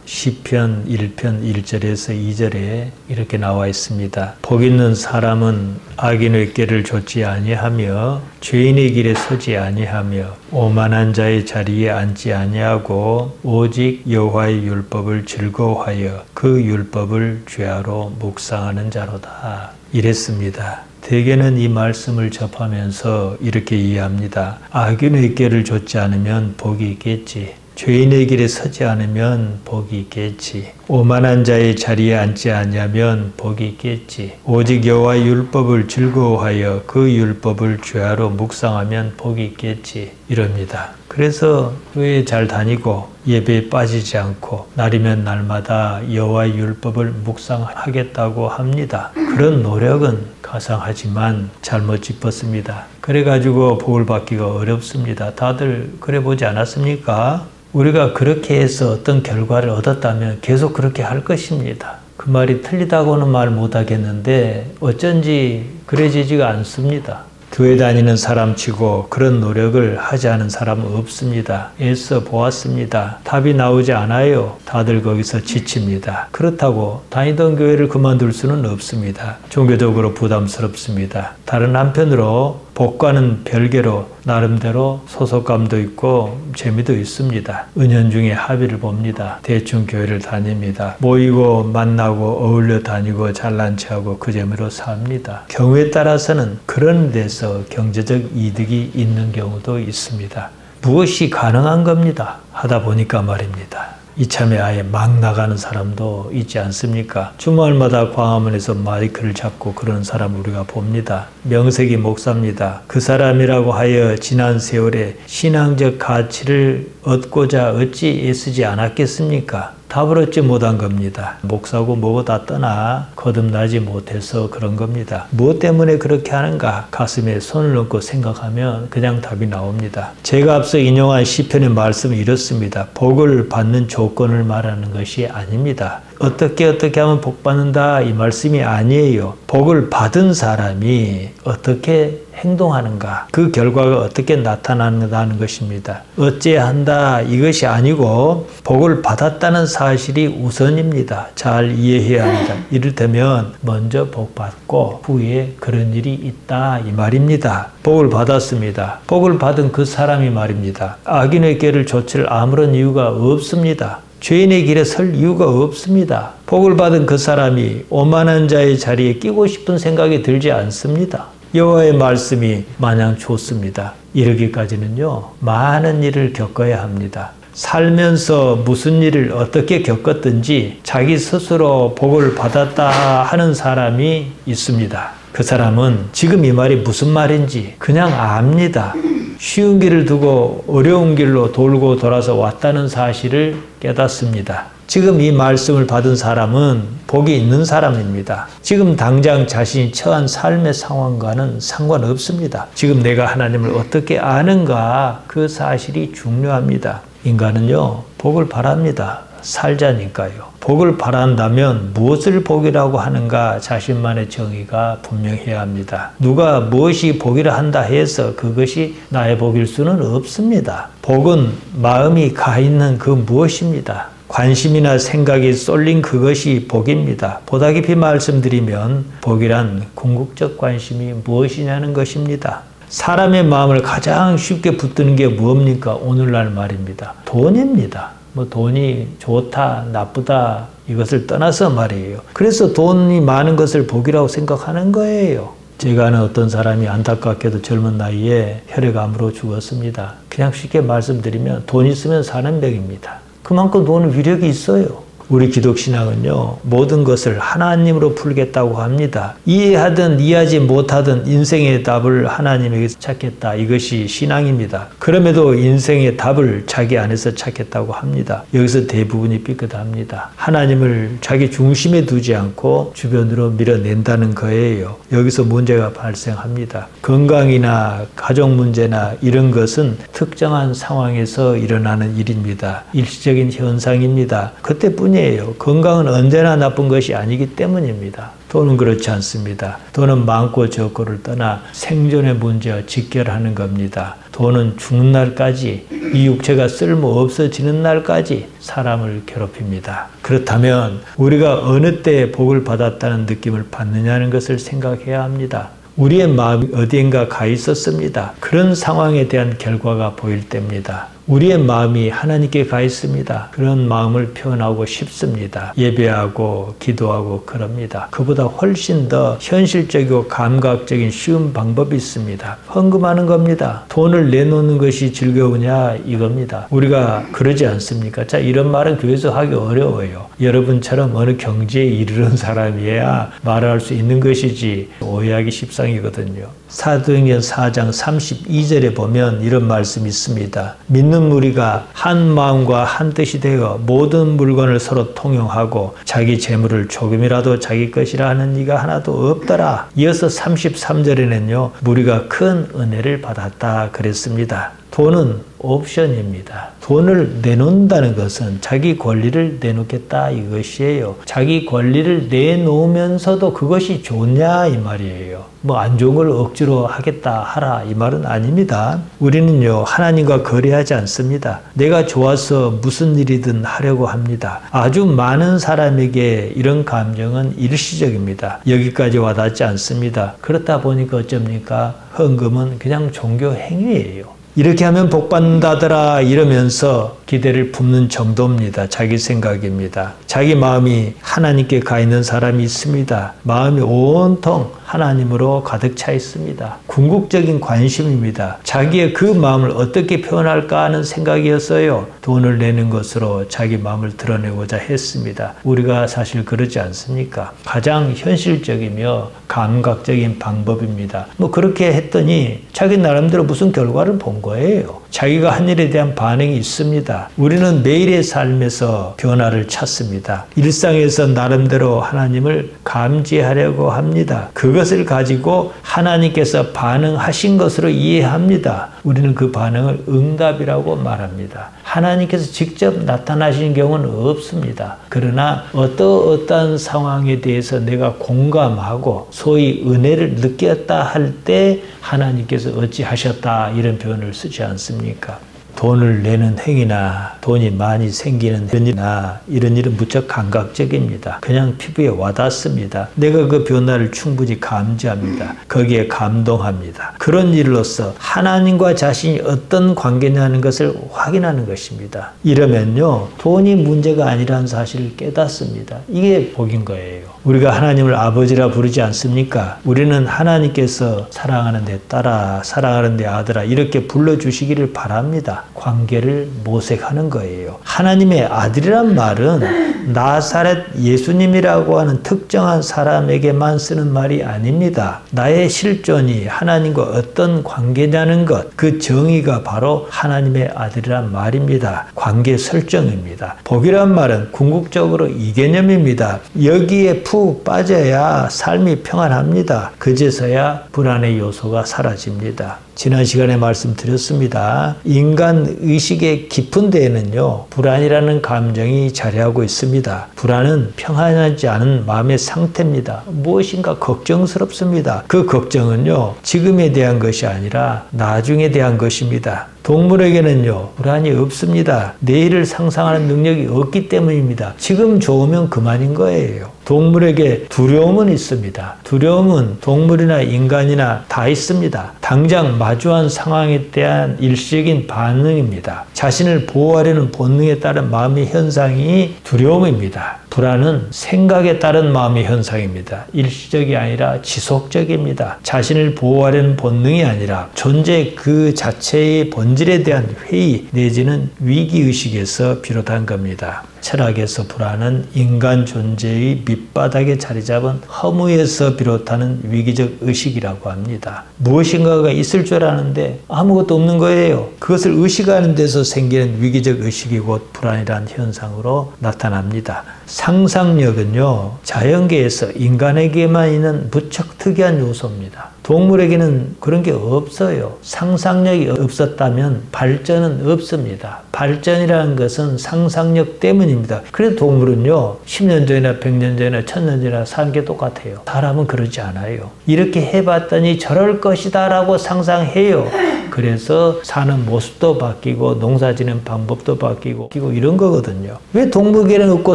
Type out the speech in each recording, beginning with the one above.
시편 1편 1절에서 2절에 이렇게 나와 있습니다. 복 있는 사람은 악인의 꾀를 좇지 아니하며 죄인의 길에 서지 아니하며 오만한 자의 자리에 앉지 아니하고 오직 여호와의 율법을 즐거워하여 그 율법을 죄하로 묵상하는 자로다. 이랬습니다. 대개는 이 말씀을 접하면서 이렇게 이해합니다. 악인의 꾀를 좇지 않으면 복이 있겠지. 죄인의 길에 서지 않으면 복이 있겠지. 오만한 자의 자리에 앉지 아니하면 복이 있겠지. 오직 여호와의 율법을 즐거워하여 그 율법을 죄하로 묵상하면 복이 있겠지. 이럽니다. 그래서 교회에 잘 다니고 예배에 빠지지 않고 날이면 날마다 여호와의 율법을 묵상하겠다고 합니다. 그런 노력은 가상하지만 잘못 짚었습니다. 그래가지고 복을 받기가 어렵습니다. 다들 그래 보지 않았습니까? 우리가 그렇게 해서 어떤 결과를 얻었다면 계속 그렇게 할 것입니다. 그 말이 틀리다고는 말 못하겠는데 어쩐지 그래지지가 않습니다. 교회 다니는 사람치고 그런 노력을 하지 않은 사람은 없습니다. 애써 보았습니다. 답이 나오지 않아요. 다들 거기서 지칩니다. 그렇다고 다니던 교회를 그만둘 수는 없습니다. 종교적으로 부담스럽습니다. 다른 한편으로 복과는 별개로 나름대로 소속감도 있고 재미도 있습니다. 은연중에 합의를 봅니다. 대충 교회를 다닙니다. 모이고 만나고 어울려 다니고 잘난 체하고 그 재미로 삽니다. 경우에 따라서는 그런 데서 경제적 이득이 있는 경우도 있습니다. 무엇이 가능한 겁니다. 하다 보니까 말입니다. 이참에 아예 막 나가는 사람도 있지 않습니까? 주말마다 광화문에서 마이크를 잡고 그러는 사람을 우리가 봅니다. 명색이 목사입니다. 그 사람이라고 하여 지난 세월에 신앙적 가치를 얻고자 어찌 애쓰지 않았겠습니까? 답을 얻지 못한 겁니다. 목사고 뭐고 다 떠나 거듭나지 못해서 그런 겁니다. 무엇 때문에 그렇게 하는가? 가슴에 손을 얹고 생각하면 그냥 답이 나옵니다. 제가 앞서 인용한 시편의 말씀은 이렇습니다. 복을 받는 조건을 말하는 것이 아닙니다. 어떻게 하면 복 받는다 이 말씀이 아니에요. 복을 받은 사람이 어떻게 행동하는가 그 결과가 어떻게 나타나는 것입니다. 어찌해야 한다 이것이 아니고 복을 받았다는 사실이 우선입니다. 잘 이해해야 합니다. 이를테면 먼저 복 받고 후에 그런 일이 있다 이 말입니다. 복을 받았습니다. 복을 받은 그 사람이 말입니다. 악인의 꾀를 좇을 아무런 이유가 없습니다. 죄인의 길에 설 이유가 없습니다. 복을 받은 그 사람이 오만한 자의 자리에 끼고 싶은 생각이 들지 않습니다. 여호와의 말씀이 마냥 좋습니다. 이르기까지는요, 많은 일을 겪어야 합니다. 살면서 무슨 일을 어떻게 겪었든지 자기 스스로 복을 받았다 하는 사람이 있습니다. 그 사람은 지금 이 말이 무슨 말인지 그냥 압니다. 쉬운 길을 두고 어려운 길로 돌고 돌아서 왔다는 사실을 깨닫습니다. 지금 이 말씀을 받은 사람은 복이 있는 사람입니다. 지금 당장 자신이 처한 삶의 상황과는 상관없습니다. 지금 내가 하나님을 어떻게 아는가 그 사실이 중요합니다. 인간은요, 복을 바랍니다. 살자니까요. 복을 바란다면 무엇을 복이라고 하는가 자신만의 정의가 분명해야 합니다. 누가 무엇이 복이라 한다 해서 그것이 나의 복일 수는 없습니다. 복은 마음이 가 있는 그 무엇입니다. 관심이나 생각이 쏠린 그것이 복입니다. 보다 깊이 말씀드리면 복이란 궁극적 관심이 무엇이냐는 것입니다. 사람의 마음을 가장 쉽게 붙드는 게 뭡니까? 오늘날 말입니다. 돈입니다. 돈이 좋다, 나쁘다 이것을 떠나서 말이에요. 그래서 돈이 많은 것을 복이라고 생각하는 거예요. 제가 아는 어떤 사람이 안타깝게도 젊은 나이에 혈액암으로 죽었습니다. 그냥 쉽게 말씀드리면 돈 있으면 사는 병입니다. 그만큼 돈은 위력이 있어요. 우리 기독신앙은요, 모든 것을 하나님으로 풀겠다고 합니다. 이해하든 이해하지 못하든 인생의 답을 하나님에게서 찾겠다. 이것이 신앙입니다. 그럼에도 인생의 답을 자기 안에서 찾겠다고 합니다. 여기서 대부분이 삐끗합니다. 하나님을 자기 중심에 두지 않고 주변으로 밀어낸다는 거예요. 여기서 문제가 발생합니다. 건강이나 가족 문제나 이런 것은 특정한 상황에서 일어나는 일입니다. 일시적인 현상입니다. 그때뿐이 때문이에요. 건강은 언제나 나쁜 것이 아니기 때문입니다. 돈은 그렇지 않습니다. 돈은 많고 적고를 떠나 생존의 문제와 직결하는 겁니다. 돈은 죽는 날까지, 이 육체가 쓸모 없어지는 날까지 사람을 괴롭힙니다. 그렇다면 우리가 어느 때에 복을 받았다는 느낌을 받느냐는 것을 생각해야 합니다. 우리의 마음이 어디엔가 가 있었습니다. 그런 상황에 대한 결과가 보일 때입니다. 우리의 마음이 하나님께 가 있습니다. 그런 마음을 표현하고 싶습니다. 예배하고 기도하고 그럽니다. 그보다 훨씬 더 현실적이고 감각적인 쉬운 방법이 있습니다. 헌금하는 겁니다. 돈을 내놓는 것이 즐거우냐 이겁니다. 우리가 그러지 않습니까? 자, 이런 말은 교회에서 하기 어려워요. 여러분처럼 어느 경지에 이르는 사람이어야 말을 할 수 있는 것이지 오해하기 십상이거든요. 사도행전 4장 32절에 보면 이런 말씀이 있습니다. 믿는 무리가 한 마음과 한 뜻이 되어 모든 물건을 서로 통용하고 자기 재물을 조금이라도 자기 것이라 하는 이가 하나도 없더라. 이어서 33절에는요. 무리가 큰 은혜를 받았다 그랬습니다. 돈은 옵션입니다. 돈을 내놓는다는 것은 자기 권리를 내놓겠다 이것이에요. 자기 권리를 내놓으면서도 그것이 좋냐 이 말이에요. 뭐 안 좋은 걸 억지로 하겠다 하라 이 말은 아닙니다. 우리는요 하나님과 거래하지 않습니다. 내가 좋아서 무슨 일이든 하려고 합니다. 아주 많은 사람에게 이런 감정은 일시적입니다. 여기까지 와닿지 않습니다. 그렇다 보니까 어쩝니까? 헌금은 그냥 종교 행위예요. 이렇게 하면 복 받는다더라 이러면서 기대를 품는 정도입니다. 자기 생각입니다. 자기 마음이 하나님께 가 있는 사람이 있습니다. 마음이 온통 하나님으로 가득 차 있습니다. 궁극적인 관심입니다. 자기의 그 마음을 어떻게 표현할까 하는 생각이었어요. 돈을 내는 것으로 자기 마음을 드러내고자 했습니다. 우리가 사실 그러지 않습니까? 가장 현실적이며 감각적인 방법입니다. 뭐 그렇게 했더니 자기 나름대로 무슨 결과를 본 거예요. 자기가 한 일에 대한 반응이 있습니다. 우리는 매일의 삶에서 변화를 찾습니다. 일상에서 나름대로 하나님을 감지하려고 합니다. 그것을 가지고 하나님께서 반응하신 것으로 이해합니다. 우리는 그 반응을 응답이라고 말합니다. 하나님께서 직접 나타나시는 경우는 없습니다. 그러나 어떠한 상황에 대해서 내가 공감하고 소위 은혜를 느꼈다 할 때 하나님께서 어찌하셨다 이런 표현을 쓰지 않습니까? 돈을 내는 행위나 돈이 많이 생기는 일이나 이런 일은 무척 감각적입니다. 그냥 피부에 와닿습니다. 내가 그 변화를 충분히 감지합니다. 거기에 감동합니다. 그런 일로서 하나님과 자신이 어떤 관계냐는 것을 확인하는 것입니다. 이러면요 돈이 문제가 아니라는 사실을 깨닫습니다. 이게 복인 거예요. 우리가 하나님을 아버지라 부르지 않습니까? 우리는 하나님께서 사랑하는 내 딸아, 사랑하는 내 아들아 이렇게 불러주시기를 바랍니다. 관계를 모색하는 거예요. 하나님의 아들이란 말은 나사렛 예수님이라고 하는 특정한 사람에게만 쓰는 말이 아닙니다. 나의 실존이 하나님과 어떤 관계냐는 것, 그 정의가 바로 하나님의 아들이란 말입니다. 관계 설정입니다. 복이란 말은 궁극적으로 이 개념입니다. 여기에 푹 빠져야 삶이 평안합니다. 그제서야 불안의 요소가 사라집니다. 지난 시간에 말씀드렸습니다. 인간 의식의 깊은 데에는요, 불안이라는 감정이 자리하고 있습니다. 불안은 평안하지 않은 마음의 상태입니다. 무엇인가 걱정스럽습니다. 그 걱정은요, 지금에 대한 것이 아니라 나중에 대한 것입니다. 동물에게는요, 불안이 없습니다. 내일을 상상하는 능력이 없기 때문입니다. 지금 좋으면 그만인 거예요. 동물에게 두려움은 있습니다. 두려움은 동물이나 인간이나 다 있습니다. 당장 마주한 상황에 대한 일시적인 반응입니다. 자신을 보호하려는 본능에 따른 마음의 현상이 두려움입니다. 불안은 생각에 따른 마음의 현상입니다. 일시적이 아니라 지속적입니다. 자신을 보호하려는 본능이 아니라 존재 그 자체의 본질에 대한 회의 내지는 위기의식에서 비롯한 겁니다. 철학에서 불안은 인간 존재의 밑바닥에 자리 잡은 허무에서 비롯하는 위기적 의식이라고 합니다. 무엇인가가 있을 줄 아는데 아무것도 없는 거예요. 그것을 의식하는 데서 생기는 위기적 의식이 곧 불안이라는 현상으로 나타납니다. 상상력은요, 자연계에서 인간에게만 있는 무척 특이한 요소입니다. 동물에게는 그런 게 없어요. 상상력이 없었다면 발전은 없습니다. 발전이라는 것은 상상력 때문입니다. 그래서 동물은요, 10년 전이나 100년 전이나 1000년 전이나 사는 게 똑같아요. 사람은 그러지 않아요. 이렇게 해봤더니 저럴 것이다 라고 상상해요. 그래서 사는 모습도 바뀌고 농사 지는 방법도 바뀌고 이런 거거든요. 왜 동물에게는 없고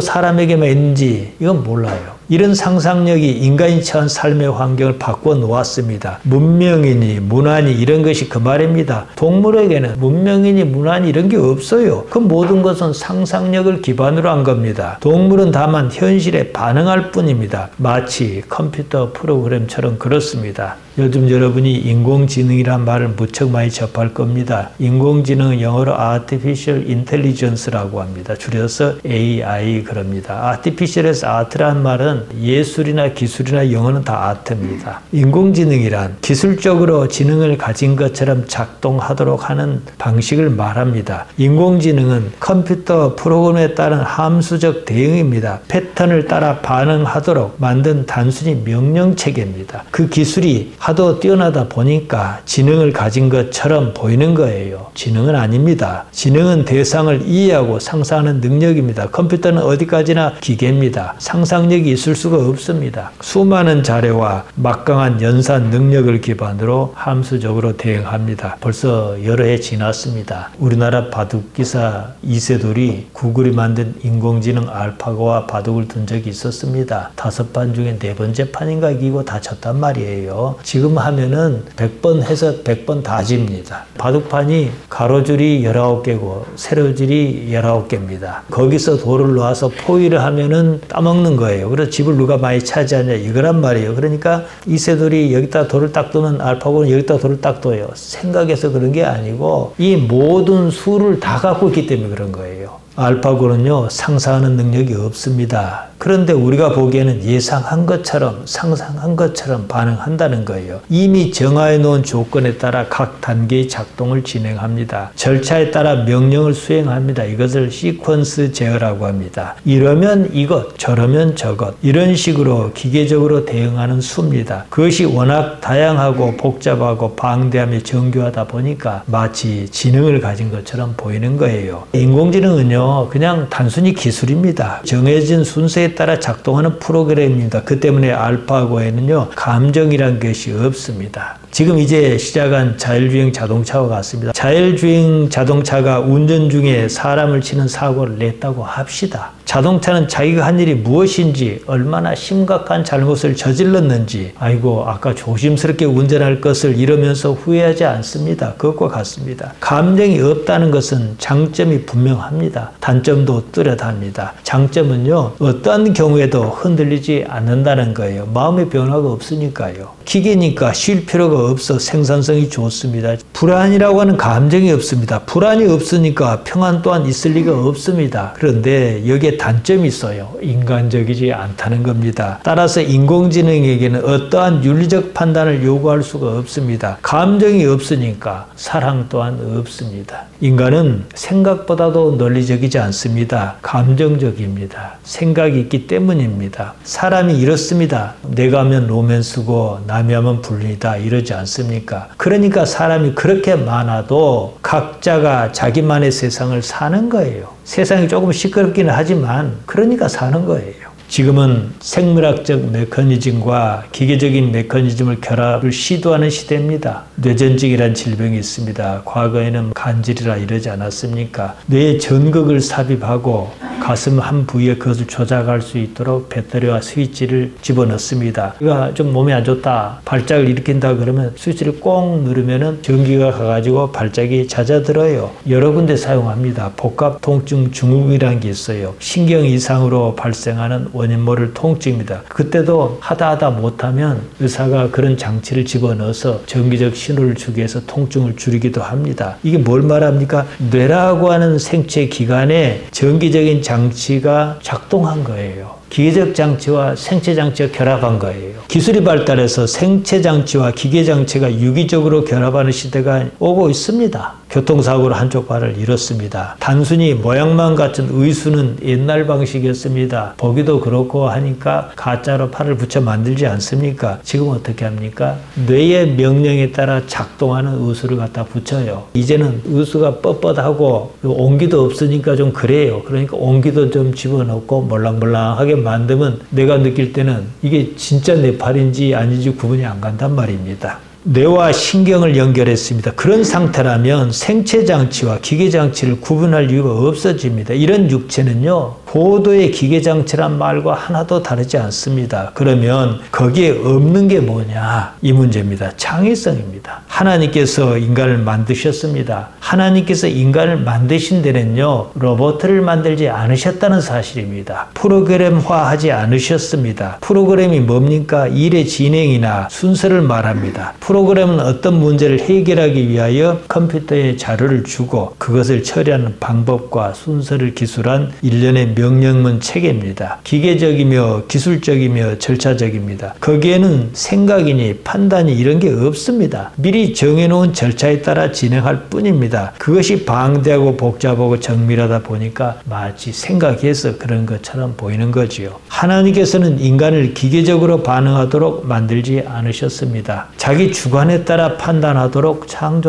사람에게만 있는지 이건 몰라요. 이런 상상력이 인간이 처한 삶의 환경을 바꿔 놓았습니다. 문명이니 문화니 이런 것이 그 말입니다. 동물에게는 문명이니 문화니 이런 게 없어요. 그 모든 것은 상상력을 기반으로 한 겁니다. 동물은 다만 현실에 반응할 뿐입니다. 마치 컴퓨터 프로그램처럼 그렇습니다. 요즘 여러분이 인공지능이란 말을 무척 많이 접할 겁니다. 인공지능은 영어로 Artificial Intelligence라고 합니다. 줄여서 AI 그럽니다. Artificial에서 Art라는 말은 예술이나 기술이나 영어는 다 아트입니다. 인공지능이란 기술적으로 지능을 가진 것처럼 작동하도록 하는 방식을 말합니다. 인공지능은 컴퓨터 프로그램에 따른 함수적 대응입니다. 패턴을 따라 반응하도록 만든 단순히 명령체계입니다. 그 기술이 하도 뛰어나다 보니까 지능을 가진 것처럼 보이는 거예요. 지능은 아닙니다. 지능은 대상을 이해하고 상상하는 능력입니다. 컴퓨터는 어디까지나 기계입니다. 상상력이 있을 수가 없습니다. 수많은 자료와 막강한 연산 능력을 기반으로 함수적으로 대응합니다. 벌써 여러 해 지났습니다. 우리나라 바둑기사 이세돌이 구글이 만든 인공지능 알파고와 바둑을 둔 적이 있었습니다. 5판 중에 4번째 판인가 이기고 다 졌단 말이에요. 지금 하면은 100번 해서 100번 다 집니다. 바둑판이 가로줄이 19개고 세로줄이 19개입니다. 거기서 돌을 놓아서 포위를 하면은 따먹는 거예요. 그래서 집을 누가 많이 차지하냐 이거란 말이에요. 그러니까 이세돌이 여기다 돌을 딱 두면 알파고는 여기다 돌을 딱 둬요. 생각해서 그런 게 아니고 이 모든 수를 다 갖고 있기 때문에 그런 거예요. 알파고는요, 상상하는 능력이 없습니다. 그런데 우리가 보기에는 예상한 것처럼 상상한 것처럼 반응한다는 거예요. 이미 정하여 놓은 조건에 따라 각 단계의 작동을 진행합니다. 절차에 따라 명령을 수행합니다. 이것을 시퀀스 제어라고 합니다. 이러면 이것, 저러면 저것 이런 식으로 기계적으로 대응하는 수입니다. 그것이 워낙 다양하고 복잡하고 방대하며 정교하다 보니까 마치 지능을 가진 것처럼 보이는 거예요. 인공지능은요, 그냥 단순히 기술입니다. 정해진 순서에 따라 작동하는 프로그램입니다. 그 때문에 알파고에는요, 감정이란 것이 없습니다. 지금 이제 시작한 자율주행 자동차와 같습니다. 자율주행 자동차가 운전 중에 사람을 치는 사고를 냈다고 합시다. 자동차는 자기가 한 일이 무엇인지, 얼마나 심각한 잘못을 저질렀는지, 아이고 아까 조심스럽게 운전할 것을 이러면서 후회하지 않습니다. 그것과 같습니다. 감정이 없다는 것은 장점이 분명합니다. 단점도 뚜렷합니다. 장점은요, 어떠한 경우에도 흔들리지 않는다는 거예요. 마음의 변화가 없으니까요. 기계니까 쉴 필요가 없어 생산성이 좋습니다. 불안이라고 하는 감정이 없습니다. 불안이 없으니까 평안 또한 있을 리가 없습니다. 그런데 여기에 단점이 있어요. 인간적이지 않다는 겁니다. 따라서 인공지능에게는 어떠한 윤리적 판단을 요구할 수가 없습니다. 감정이 없으니까 사랑 또한 없습니다. 인간은 생각보다도 논리적이지 않습니다. 감정적입니다. 생각이 있기 때문입니다. 사람이 이렇습니다. 내가 하면 로맨스고 남이 하면 불륜이다 이러지 않습니까? 그러니까 사람이 그렇게 많아도 각자가 자기만의 세상을 사는 거예요. 세상이 조금 시끄럽기는 하지만 그러니까 사는 거예요. 지금은 생물학적 메커니즘과 기계적인 메커니즘을 결합을 시도하는 시대입니다. 뇌전증이라는 질병이 있습니다. 과거에는 간질이라 이러지 않았습니까? 뇌에 전극을 삽입하고 가슴 한 부위에 그것을 조작할 수 있도록 배터리와 스위치를 집어넣습니다. 이가 좀 몸이 안 좋다, 발작을 일으킨다 그러면 스위치를 꼭 누르면은 전기가 가가지고 발작이 잦아들어요. 여러 군데 사용합니다. 복합 통증 증후군이라는 게 있어요. 신경 이상으로 발생하는 원인 모를 통증입니다. 그때도 하다 못하면 의사가 그런 장치를 집어넣어서 전기적 신호를 주기 위해서 통증을 줄이기도 합니다. 이게 뭘 말합니까? 뇌라고 하는 생체 기관에 전기적인 장치가 작동한 거예요. 기계적 장치와 생체 장치가 결합한 거예요. 기술이 발달해서 생체 장치와 기계 장치가 유기적으로 결합하는 시대가 오고 있습니다. 교통사고로 한쪽 발을 잃었습니다. 단순히 모양만 같은 의수는 옛날 방식이었습니다. 보기도 그렇고 하니까 가짜로 팔을 붙여 만들지 않습니까? 지금 어떻게 합니까? 뇌의 명령에 따라 작동하는 의수를 갖다 붙여요. 이제는 의수가 뻣뻣하고 온기도 없으니까 좀 그래요. 그러니까 온기도 좀 집어넣고 몰랑몰랑하게 만들면 내가 느낄 때는 이게 진짜 내 팔인지 아닌지 구분이 안 간단 말입니다. 뇌와 신경을 연결했습니다. 그런 상태라면 생체장치와 기계장치를 구분할 이유가 없어집니다. 이런 육체는요, 고도의 기계장치란 말과 하나도 다르지 않습니다. 그러면 거기에 없는 게 뭐냐? 이 문제입니다. 창의성입니다. 하나님께서 인간을 만드셨습니다. 하나님께서 인간을 만드신 데는요, 로봇을 만들지 않으셨다는 사실입니다. 프로그램화하지 않으셨습니다. 프로그램이 뭡니까? 일의 진행이나 순서를 말합니다. 프로그램은 어떤 문제를 해결하기 위하여 컴퓨터에 자료를 주고 그것을 처리하는 방법과 순서를 기술한 일련의 명령문 체계입니다. 기계적이며 기술적이며 절차적입니다. 거기에는 생각이니 판단이 이런 게 없습니다. 미리 정해놓은 절차에 따라 진행할 뿐입니다. 그것이 방대하고 복잡하고 정밀하다 보니까 마치 생각해서 그런 것처럼 보이는 거지요. 하나님께서는 인간을 기계적으로 반응하도록 만들지 않으셨습니다. 자기 주관에 따라 판단하도록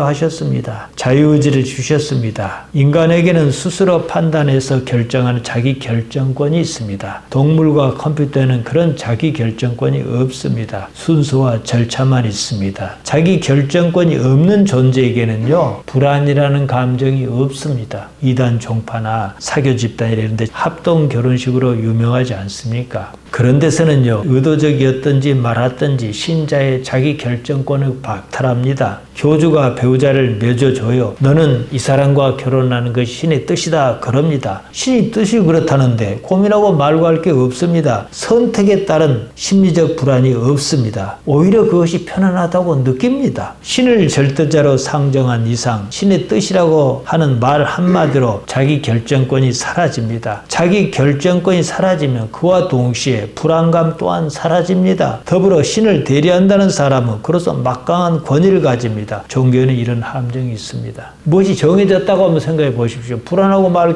창조하셨습니다. 자유의지를 주셨습니다. 인간에게는 스스로 판단해서 결정하는 자기 결정권이 있습니다. 동물과 컴퓨터에는 그런 자기 결정권이 없습니다. 순서와 절차만 있습니다. 자기 결정권이 없는 존재에게는요, 불안이라는 감정이 없습니다. 이단 종파나 사교 집단 이런 데 합동 결혼식으로 유명하지 않습니까? 그런 데서는요, 의도적이었든지 말았든지 신자의 자기 결정권을 박탈합니다. 교주가 배우자를 맺어줘요. 너는 이 사람과 결혼하는 것이 신의 뜻이다. 그럽니다. 신의 뜻이 그렇다는데 고민하고 말고 할 게 없습니다. 선택에 따른 심리적 불안이 없습니다. 오히려 그것이 편안하다고 느낍니다. 신을 절대자로 상정한 이상 신의 뜻이라고 하는 말 한마디로 자기 결정권이 사라집니다. 자기 결정권이 사라지면 그와 동시에 불안감 또한 사라집니다. 더불어 신을 대리한다는 사람은 그로서 막강한 권위를 가집니다. 종교에는 이런 함정이 있습니다. 무엇이 정해졌다고 한번 생각해 보십시오. 불안하고 할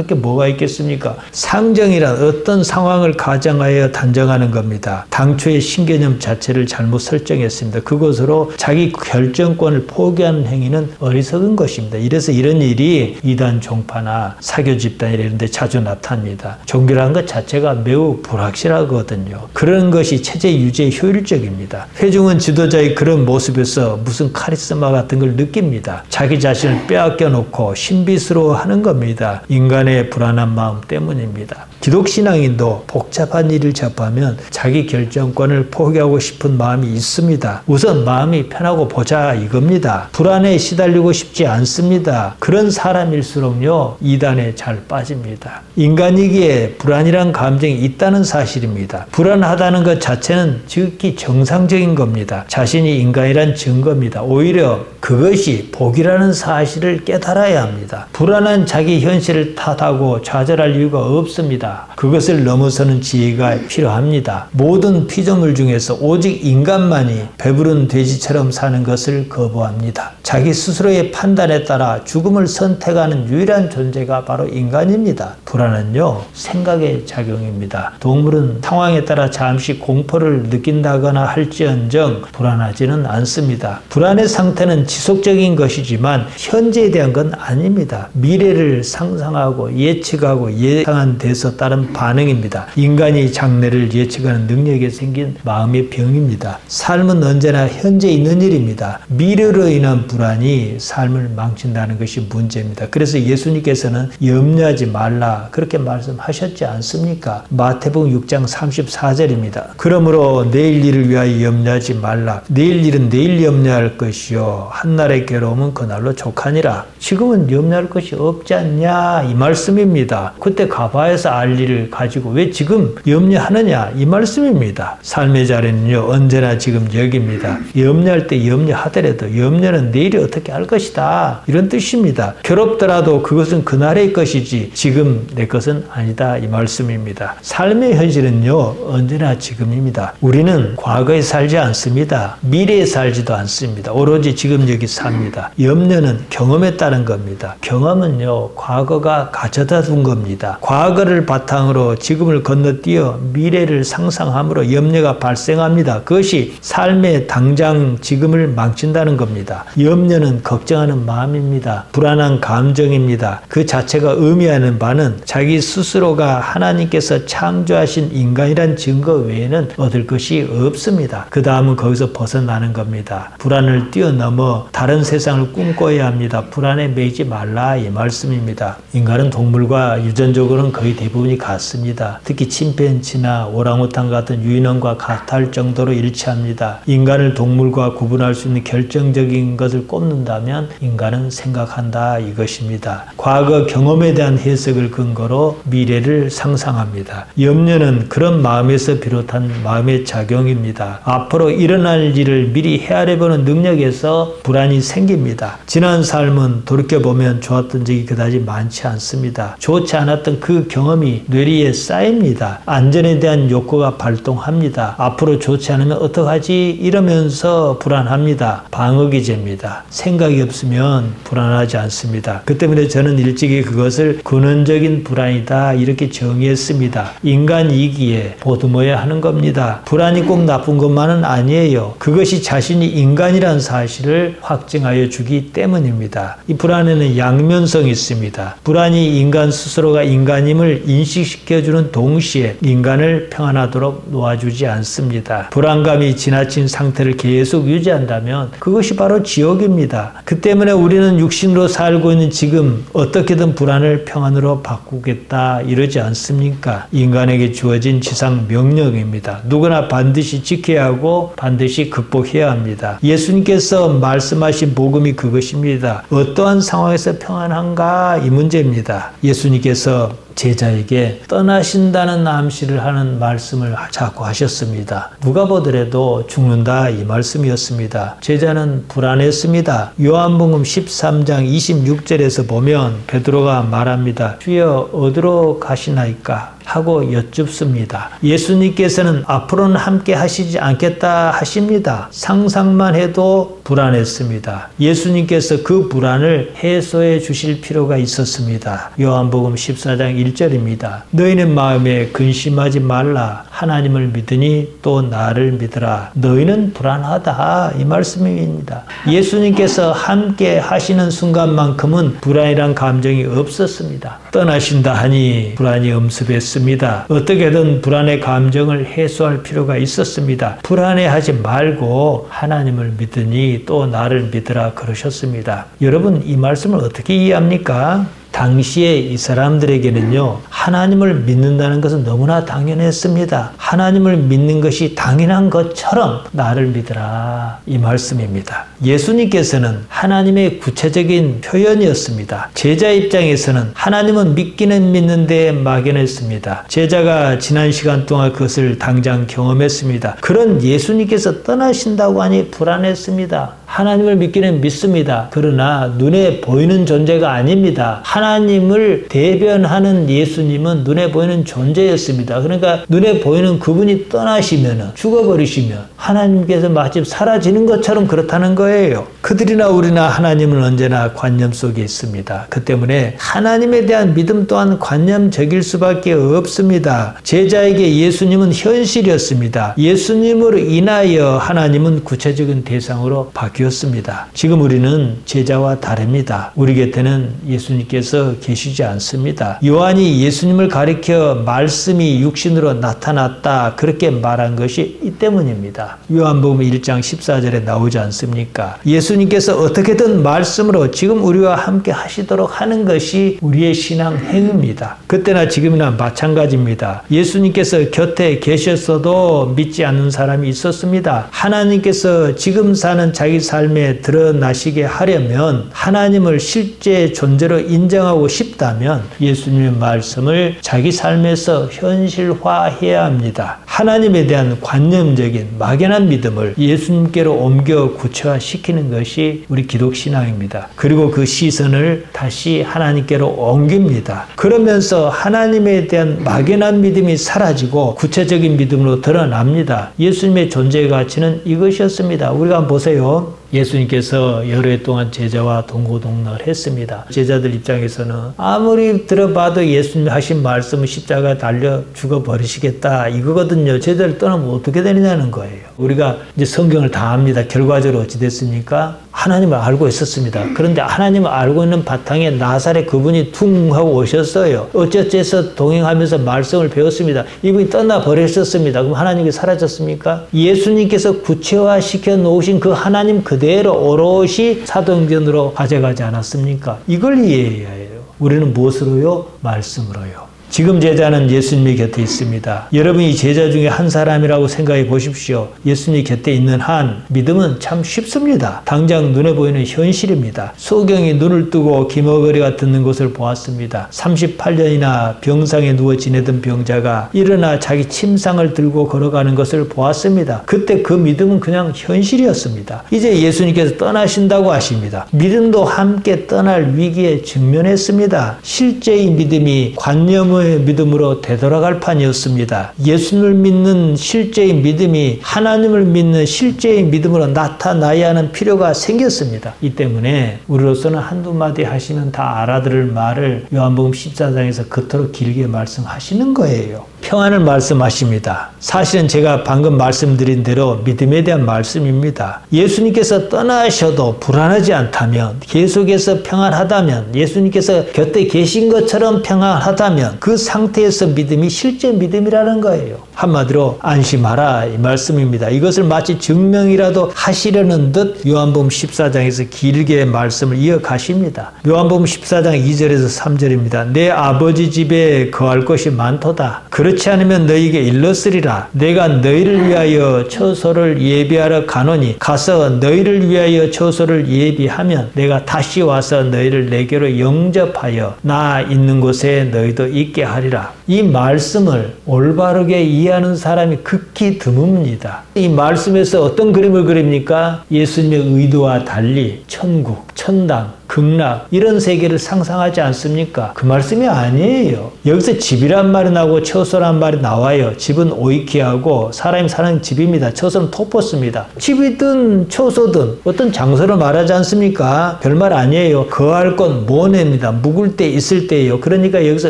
게 뭐가 있겠습니까? 상정이란 어떤 상황을 가정하여 단정하는 겁니다. 당초의 신개념 자체를 잘못 설정했습니다. 그것으로 자기 결정권을 포기하는 행위는 어리석은 것입니다. 이래서 이런 일이 이단 종파나 사교 집단 이런 데 자주 나타납니다. 종교라는 것 자체가 매우 불확실하거든요. 그런 것이 체제 유지에 효율적입니다. 회중은 지도자의 그런 모습에서 무슨 카리스마 같은 걸 느낍니다. 자기 자신을 빼앗겨 놓고 신비스러워하는 겁니다. 인간의 불안한 마음 때문입니다. 기독신앙인도 복잡한 일을 접하면 자기 결정권을 포기하고 싶은 마음이 있습니다. 우선 마음이 편하고 보자 이겁니다. 불안에 시달리고 싶지 않습니다. 그런 사람일수록요, 이단에 잘 빠집니다. 인간이기에 불안이란 감정이 있다는 사실입니다. 불안하다는 것 자체는 지극히 정상적인 겁니다. 자신이 인간이란 증거입니다. 오히려 그것이 복이라는 사실을 깨달아야 합니다. 불안한 자기 현실을 탓하고 좌절할 이유가 없습니다. 그것을 넘어서는 지혜가 필요합니다. 모든 피조물 중에서 오직 인간만이 배부른 돼지처럼 사는 것을 거부합니다. 자기 스스로의 판단에 따라 죽음을 선택하는 유일한 존재가 바로 인간입니다. 불안은요, 생각의 작용입니다. 동물은 상황에 따라 잠시 공포를 느낀다거나 할지언정 불안하지는 않습니다. 불안의 상태는 지속적인 것이지만 현재에 대한 건 아닙니다. 미래를 상상하고 예측하고 예상한 데서 따른 반응입니다. 인간이 장래를 예측하는 능력에 생긴 마음의 병입니다. 삶은 언제나 현재 있는 일입니다. 미래로 인한 불안이 삶을 망친다는 것이 문제입니다. 그래서 예수님께서는 염려하지 말라 그렇게 말씀하셨지 않습니까? 마태복음 6장 34절입니다. 그러므로 내일 일을 위하여 염려하지 말라. 내일 일은 내일 염려할 것이요 한날의 괴로움은 그날로 족하니라. 지금은 염려할 것이 없지 않냐 이 말씀입니다. 그때 가봐야서 알 일을 가지고 왜 지금 염려하느냐 이 말씀입니다. 삶의 자리는요 언제나 지금 여기입니다. 염려할 때 염려하더라도 염려는 내일이 어떻게 할 것이다 이런 뜻입니다. 괴롭더라도 그것은 그날의 것이지 지금 내 것은 아니다 이 말씀입니다. 삶의 현실은요 언제나 지금입니다. 우리는 과거에 살지 않습니다. 미래에 살지도 않습니다. 오로지 지금 여기 삽니다. 염려는 경험에 따른 겁니다. 경험은요, 과거가 가져다 둔 겁니다. 과거를 바탕으로 지금을 건너뛰어 미래를 상상함으로 염려가 발생합니다. 그것이 삶의 당장 지금을 망친다는 겁니다. 염려는 걱정하는 마음입니다. 불안한 감정입니다. 그 자체가 의미하는 바는 자기 스스로가 하나님께서 창조하신 인간이란 증거 외에는 얻을 것이 없습니다. 그 다음은 거기서 벗어나는 겁니다. 불안을 뛰어넘어 다른 세상을 꿈꿔야 합니다. 불안에 매이지 말라 이 말씀입니다. 인간은 동물과 유전적으로는 거의 대부분이 같습니다. 특히 침팬지나 오랑우탄 같은 유인원과 같을 정도로 일치합니다. 인간을 동물과 구분할 수 있는 결정적인 것을 꼽는다면 인간은 생각한다 이것입니다. 과거 경험에 대한 해석을 근거로 미래를 상상합니다. 염려는 그런 마음에서 비롯한 마음의 작용입니다. 앞으로 일어날 일을 미리 헤아려보는 능력에서 불안이 생깁니다. 지난 삶은 돌이켜보면 좋았던 적이 그다지 많지 않습니다. 좋지 않았던 그 경험이 뇌리에 쌓입니다. 안전에 대한 욕구가 발동합니다. 앞으로 좋지 않으면 어떡하지? 이러면서 불안합니다. 방어기 됩니다. 생각이 없으면 불안하지 않습니다. 그 때문에 저는 일찍이 그것을 근원적인 불안이다 이렇게 정의했습니다. 인간이기에 보듬어야 하는 겁니다. 불안이 꼭 나쁜 것만은 아니에요. 그것이 자신이 인간이란 사실을 확증하여 주기 때문입니다. 이 불안에는 양면성이 있습니다. 불안이 인간 스스로가 인간임을 인식시켜주는 동시에 인간을 평안하도록 놓아주지 않습니다. 불안감이 지나친 상태를 계속 유지한다면 그것이 바로 지옥입니다. 그 때문에 우리는 육신으로 살고 있는 지금 어떻게든 불안을 평안으로 바꾸겠다 이러지 않습니까? 인간에게 주어진 지상 명령입니다. 누구나 반드시 지켜야 하고 반드시 극복해야 합니다. 예수님께서 말씀하신 복음이 그것입니다. 어떠한 상황에서 평안한가 이 문제입니다. 예수님께서 제자에게 떠나신다는 암시를 하는 말씀을 자꾸 하셨습니다. 누가 보더라도 죽는다 이 말씀이었습니다. 제자는 불안했습니다. 요한복음 13장 26절에서 보면 베드로가 말합니다. 주여 어디로 가시나이까? 하고 여쭙습니다. 예수님께서는 앞으로는 함께 하시지 않겠다 하십니다. 상상만 해도 불안했습니다. 예수님께서 그 불안을 해소해 주실 필요가 있었습니다. 요한복음 14장 1절입니다. 너희는 마음에 근심하지 말라. 하나님을 믿으니 또 나를 믿으라. 너희는 불안하다 이 말씀입니다. 예수님께서 함께 하시는 순간만큼은 불안이란 감정이 없었습니다. 떠나신다 하니 불안이 엄습했습니다. 어떻게든 불안의 감정을 해소할 필요가 있었습니다. 불안해하지 말고 하나님을 믿으니 또 나를 믿으라 그러셨습니다. 여러분 이 말씀을 어떻게 이해합니까? 당시에 이 사람들에게는요, 하나님을 믿는다는 것은 너무나 당연했습니다. 하나님을 믿는 것이 당연한 것처럼 나를 믿으라 이 말씀입니다. 예수님께서는 하나님의 구체적인 표현이었습니다. 제자 입장에서는 하나님은 믿기는 믿는데 막연했습니다. 제자가 지난 시간 동안 그것을 당장 경험했습니다. 그런 예수님께서 떠나신다고 하니 불안했습니다. 하나님을 믿기는 믿습니다. 그러나 눈에 보이는 존재가 아닙니다. 하나님을 대변하는 예수님은 눈에 보이는 존재였습니다. 그러니까 눈에 보이는 그분이 떠나시면, 죽어버리시면 하나님께서 마치 사라지는 것처럼 그렇다는 거예요. 그들이나 우리나 하나님은 언제나 관념 속에 있습니다. 그 때문에 하나님에 대한 믿음 또한 관념적일 수밖에 없습니다. 제자에게 예수님은 현실이었습니다. 예수님으로 인하여 하나님은 구체적인 대상으로 바뀌었습니다. 지금 우리는 제자와 다릅니다. 우리 곁에는 예수님께서 계시지 않습니다. 요한이 예수님을 가리켜 말씀이 육신으로 나타났다 그렇게 말한 것이 이 때문입니다. 요한복음 1장 14절에 나오지 않습니까? 예수님께서 어떻게든 말씀으로 지금 우리와 함께 하시도록 하는 것이 우리의 신앙 행위입니다. 그때나 지금이나 마찬가지입니다. 예수님께서 곁에 계셨어도 믿지 않는 사람이 있었습니다. 하나님께서 지금 사는 자기 삶에 드러나시게 하려면 하나님을 실제 존재로 인정하고 싶다면 예수님의 말씀을 자기 삶에서 현실화해야 합니다. 하나님에 대한 관념적인 막연한 믿음을 예수님께로 옮겨 구체화시키는 것이 우리 기독신앙입니다. 그리고 그 시선을 다시 하나님께로 옮깁니다. 그러면서 하나님에 대한 막연한 믿음이 사라지고 구체적인 믿음으로 드러납니다. 예수님의 존재의 가치는 이것이었습니다. 우리가 한번 보세요. 예수님께서 여러 해 동안 제자와 동고동락을 했습니다. 제자들 입장에서는 아무리 들어봐도 예수님 하신 말씀은 십자가에 달려 죽어버리시겠다 이거거든요. 제자를 떠나면 어떻게 되느냐는 거예요. 우리가 이제 성경을 다 압니다. 결과적으로 어찌 됐습니까? 하나님을 알고 있었습니다. 그런데 하나님을 알고 있는 바탕에 나사렛 그분이 퉁 하고 오셨어요. 어쩌서 동행하면서 말씀을 배웠습니다. 이분이 떠나버렸었습니다. 그럼 하나님이 사라졌습니까? 예수님께서 구체화시켜 놓으신 그 하나님 그대로 오롯이 사도행전으로 가져가지 않았습니까? 이걸 이해해야 해요. 우리는 무엇으로요? 말씀으로요. 지금 제자는 예수님의 곁에 있습니다. 여러분이 제자 중에 한 사람이라고 생각해 보십시오. 예수님 곁에 있는 한 믿음은 참 쉽습니다. 당장 눈에 보이는 현실입니다. 소경이 눈을 뜨고 기머거리가 듣는 것을 보았습니다. 38년이나 병상에 누워 지내던 병자가 일어나 자기 침상을 들고 걸어가는 것을 보았습니다. 그때 그 믿음은 그냥 현실이었습니다. 이제 예수님께서 떠나신다고 하십니다. 믿음도 함께 떠날 위기에 직면했습니다. 실제의 믿음이 관념의 믿음으로 되돌아갈 판이었습니다. 예수님을 믿는 실제의 믿음이 하나님을 믿는 실제의 믿음으로 나타나야 하는 필요가 생겼습니다. 이 때문에 우리로서는 한두 마디 하시면 다 알아들을 말을 요한복음 14장에서 그토록 길게 말씀하시는 거예요. 평안을 말씀하십니다. 사실은 제가 방금 말씀드린 대로 믿음에 대한 말씀입니다. 예수님께서 떠나셔도 불안하지 않다면, 계속해서 평안하다면, 예수님께서 곁에 계신 것처럼 평안하다면 그 상태에서 믿음이 실제 믿음이라는 거예요. 한마디로 안심하라 이 말씀입니다. 이것을 마치 증명이라도 하시려는 듯 요한복음 14장에서 길게 말씀을 이어가십니다. 요한복음 14장 2절에서 3절입니다. 내 아버지 집에 거할 것이 많도다. 그렇지 않으면 너희에게 일렀으리라. 내가 너희를 위하여 처소를 예비하러 가노니 가서 너희를 위하여 처소를 예비하면 내가 다시 와서 너희를 내게로 영접하여 나 있는 곳에 너희도 있게 하리라. 이 말씀을 올바르게 이해하는 사람이 극히 드뭅니다. 이 말씀에서 어떤 그림을 그립니까? 예수님의 의도와 달리 천국, 천당, 극락 이런 세계를 상상하지 않습니까? 그 말씀이 아니에요. 여기서 집이란 말이 나오고 처소란 말이 나와요. 집은 오이키하고 사람이 사는 집입니다. 처소는 토포스입니다. 집이든 처소든 어떤 장소를 말하지 않습니까? 별말 아니에요. 거할 곳 모네입니다. 묵을 때 있을 때예요. 그러니까 여기서